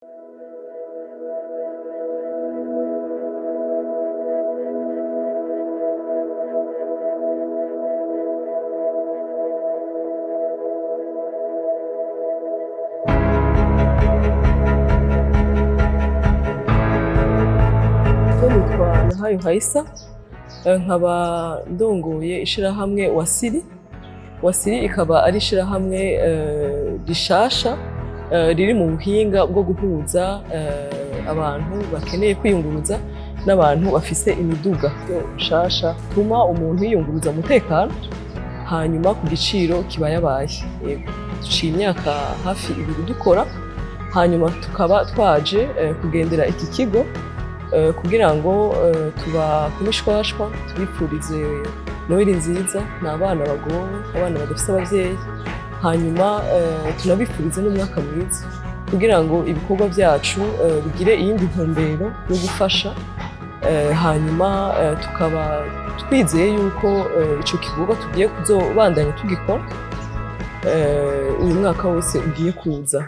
Nitwa Nahayo Haissa, nkaba ndongoye ishirahamwe Wasiri. Wasiri ikaba ari ishirahamwe rishasha riri mu buhinga bwo guhuza abantu bakeneye kwiyunguruza n'abantu bafise imiduga nshasha tuma umuntu yiyunguruza umutekano hanyuma ku giciro kibayabaye. Duciye imyaka hafi 2 dukora, hanyuma tukaba twaje kugendera iki kigo kugira ngo tubakumishwashwa tubipfurize Noheli nziza. Ni abana bagowe, abana badafise abavyeyi, hanyuma tunabipfurize n'umwaka mwiza kugira ngo ibikorwa byacu bigire iyindi ntumbero yo gufasha, hanyuma tukaba twizeye yuko ico kikorwa tugiye kuzobandanya tugikora uyu mwaka wose ugiye kuza.